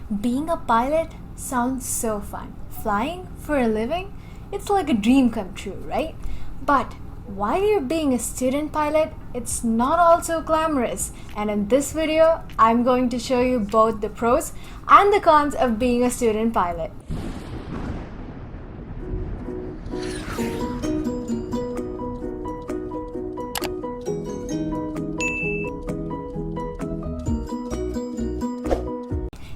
Being a pilot sounds so fun. Flying for a living? It's like a dream come true, right? But while you're being a student pilot, it's not all so glamorous. And in this video, I'm going to show you both the pros and the cons of being a student pilot.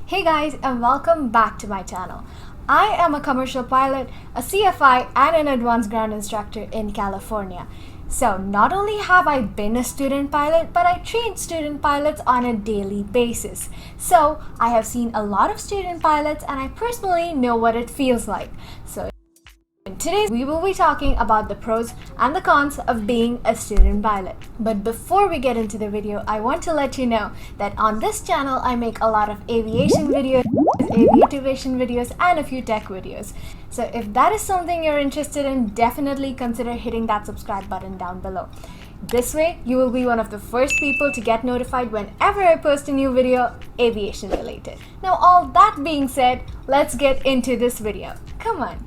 Hey guys, and welcome back to my channel. I am a commercial pilot, a CFI, and an advanced ground instructor in California. So not only have I been a student pilot, but I train student pilots on a daily basis. So I have seen a lot of student pilots and I personally know what it feels like. So today we will be talking about the pros and the cons of being a student pilot. But before we get into the video, I want to let you know that on this channel I make a lot of aviation videos, aviation videos, and a few tech videos. So if that is something you're interested in, definitely consider hitting that subscribe button down below. This way, you will be one of the first people to get notified whenever I post a new video aviation related. Now all that being said, let's get into this video. Come on.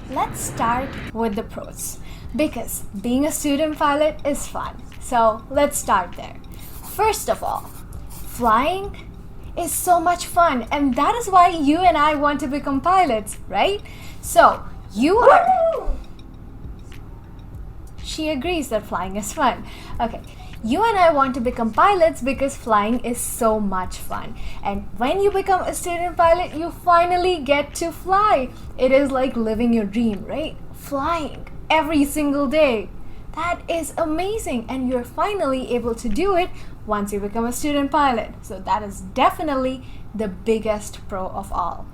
Let's start with the pros, because being a student pilot is fun. So let's start there. First of all, flying is so much fun, and that is why you and I want to become pilots, right? So she agrees that flying is fun. Okay. You and I want to become pilots because flying is so much fun. And when you become a student pilot, you finally get to fly. It is like living your dream, right? Flying every single day. That is amazing. And you're finally able to do it once you become a student pilot. So that is definitely the biggest pro of all.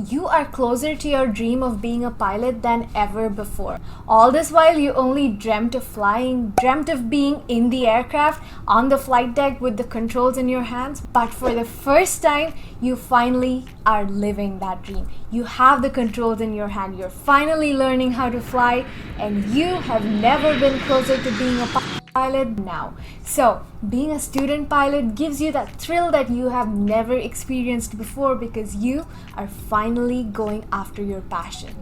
You are closer to your dream of being a pilot than ever before. All this while you only dreamt of flying, dreamt of being in the aircraft, on the flight deck with the controls in your hands. But for the first time, you finally are living that dream. You have the controls in your hand. You're finally learning how to fly, and you have never been closer to being a pilot now. So being a student pilot gives you that thrill that you have never experienced before, because you are finally going after your passion.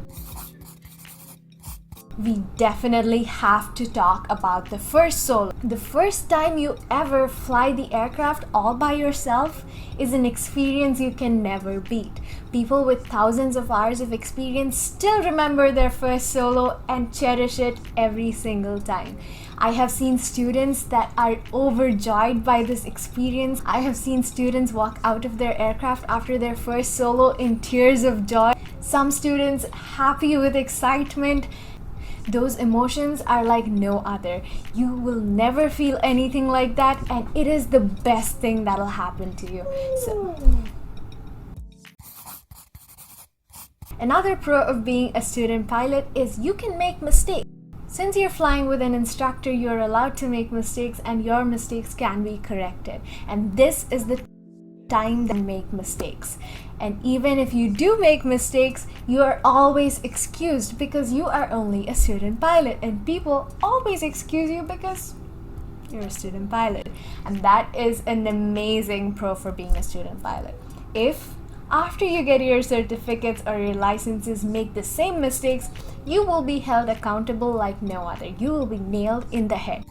We definitely have to talk about the first solo. The first time you ever fly the aircraft all by yourself is an experience you can never beat. People with thousands of hours of experience still remember their first solo and cherish it every single time. I have seen students that are overjoyed by this experience. I have seen students walk out of their aircraft after their first solo in tears of joy. Some students happy with excitement. Those emotions are like no other. You will never feel anything like that, and it is the best thing that'll happen to you. So another pro of being a student pilot is you can make mistakes. Since you're flying with an instructor, you're allowed to make mistakes, and your mistakes can be corrected. And this is the time to make mistakes. And even if you do make mistakes, you are always excused because you are only a student pilot, and people always excuse you because you're a student pilot. And that is an amazing pro for being a student pilot. If after you get your certificates or your licenses make the same mistakes, you will be held accountable like no other. You will be nailed in the head.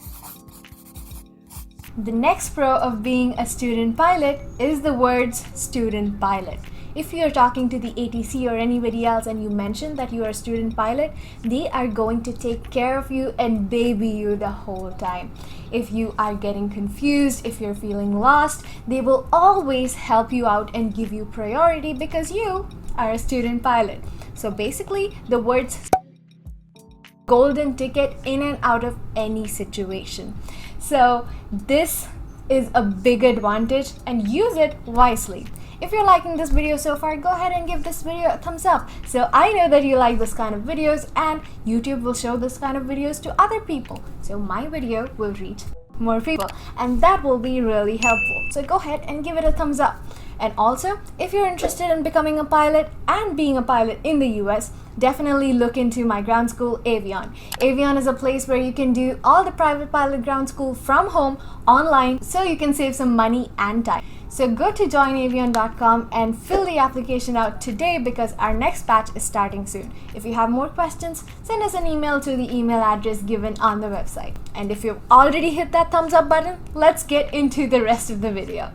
The next pro of being a student pilot is the words student pilot. If you're talking to the ATC or anybody else and you mention that you are a student pilot, they are going to take care of you and baby you the whole time. If you are getting confused, if you're feeling lost, they will always help you out and give you priority because you are a student pilot. So basically, the words golden ticket in and out of any situation. So this is a big advantage, and use it wisely. If you're liking this video so far, go ahead and give this video a thumbs up. So I know that you like this kind of videos, and YouTube will show this kind of videos to other people. So my video will reach more people, and that will be really helpful. So go ahead and give it a thumbs up. And also, if you're interested in becoming a pilot and being a pilot in the US, definitely look into my ground school, Avion. Avion is a place where you can do all the private pilot ground school from home online, so you can save some money and time. So go to joinavion.com and fill the application out today because our next batch is starting soon. If you have more questions, send us an email to the email address given on the website. And if you've already hit that thumbs up button, let's get into the rest of the video.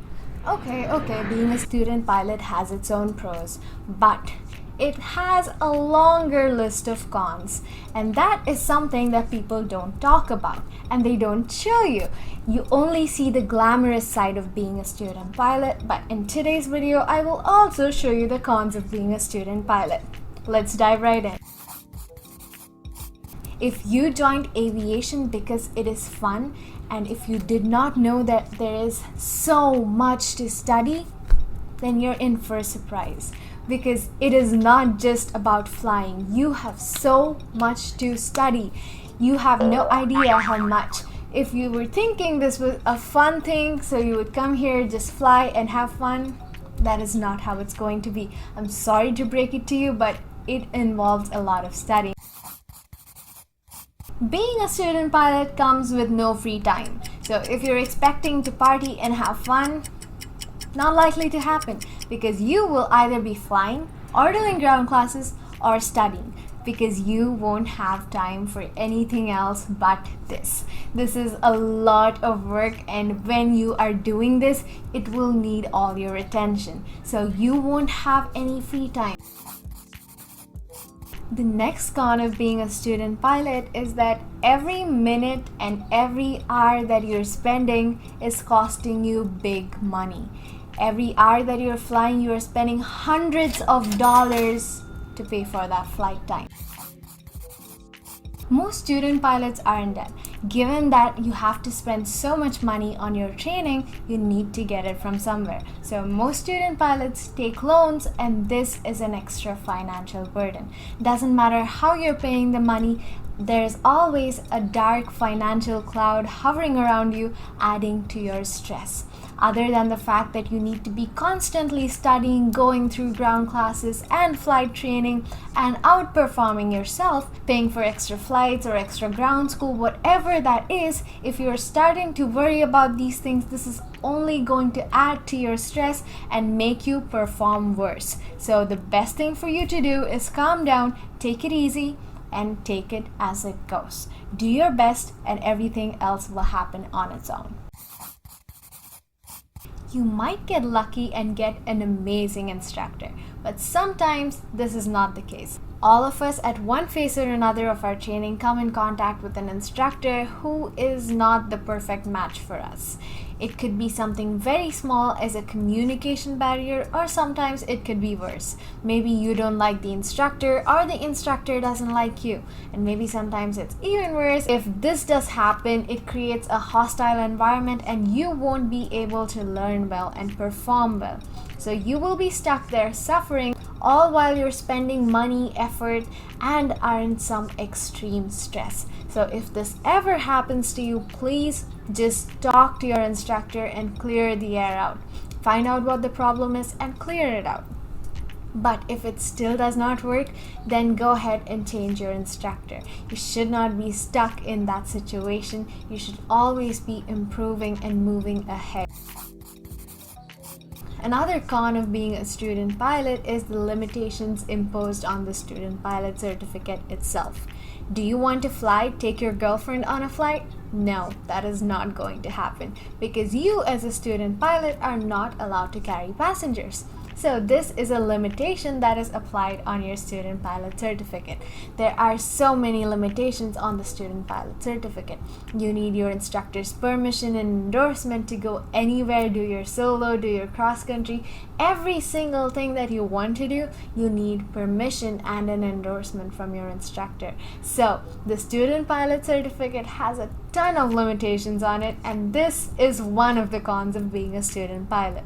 Okay, being a student pilot has its own pros, but it has a longer list of cons, and that is something that people don't talk about and they don't show you. You only see the glamorous side of being a student pilot, but in today's video I will also show you the cons of being a student pilot. Let's dive right in. If you joined aviation because it is fun, and if you did not know that there is so much to study, then you're in for a surprise. Because it is not just about flying. You have so much to study. You have no idea how much. If you were thinking this was a fun thing, so you would come here, just fly and have fun, that is not how it's going to be. I'm sorry to break it to you, but it involves a lot of studying. Being a student pilot comes with no free time. So if you're expecting to party and have fun, not likely to happen, because you will either be flying or doing ground classes or studying, because you won't have time for anything else but this. This is a lot of work, and when you are doing this, it will need all your attention. So you won't have any free time. The next con of being a student pilot is that every minute and every hour that you're spending is costing you big money. Every hour that you're flying, you are spending hundreds of dollars to pay for that flight time. Most student pilots are in debt. Given that you have to spend so much money on your training, you need to get it from somewhere. So most student pilots take loans, and this is an extra financial burden. Doesn't matter how you're paying the money, there's always a dark financial cloud hovering around you, adding to your stress. Other than the fact that you need to be constantly studying, going through ground classes and flight training, and outperforming yourself, paying for extra flights or extra ground school, whatever that is, if you're starting to worry about these things, this is only going to add to your stress and make you perform worse. So the best thing for you to do is calm down, take it easy, and take it as it goes. Do your best, and everything else will happen on its own. You might get lucky and get an amazing instructor, but sometimes this is not the case. All of us at one phase or another of our training come in contact with an instructor who is not the perfect match for us. It could be something very small as a communication barrier, or sometimes it could be worse. Maybe you don't like the instructor, or the instructor doesn't like you. And maybe sometimes it's even worse. If this does happen, it creates a hostile environment and you won't be able to learn well and perform well. So you will be stuck there suffering, all while you're spending money, effort, and are in some extreme stress. So if this ever happens to you, please just talk to your instructor and clear the air out. Find out what the problem is and clear it out. But if it still does not work, then go ahead and change your instructor. You should not be stuck in that situation. You should always be improving and moving ahead. Another con of being a student pilot is the limitations imposed on the student pilot certificate itself. Do you want to fly, take your girlfriend on a flight? No, that is not going to happen, because you as a student pilot are not allowed to carry passengers. So this is a limitation that is applied on your student pilot certificate. There are so many limitations on the student pilot certificate. You need your instructor's permission and endorsement to go anywhere, do your solo, do your cross country. Every single thing that you want to do, you need permission and an endorsement from your instructor. So the student pilot certificate has a ton of limitations on it, and this is one of the cons of being a student pilot.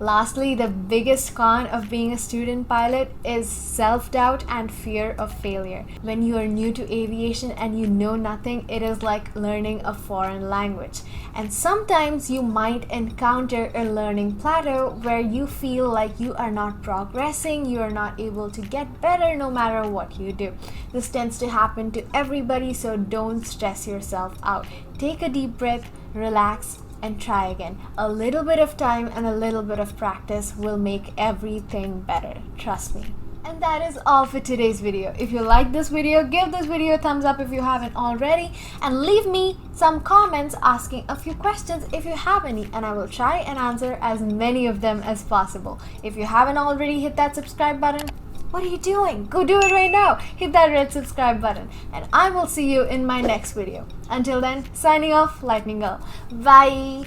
Lastly, the biggest con of being a student pilot is self-doubt and fear of failure. When you are new to aviation and you know nothing, it is like learning a foreign language. And sometimes you might encounter a learning plateau where you feel like you are not progressing, you are not able to get better no matter what you do. This tends to happen to everybody, so don't stress yourself out. Take a deep breath, relax, and try again. A little bit of time and a little bit of practice will make everything better. Trust me. And that is all for today's video. If you like this video, give this video a thumbs up if you haven't already, and leave me some comments asking a few questions if you have any, and I will try and answer as many of them as possible. If you haven't already hit that subscribe button, what are you doing? Go do it right now. Hit that red subscribe button, and I will see you in my next video. Until then, signing off, Lightning Girl. Bye.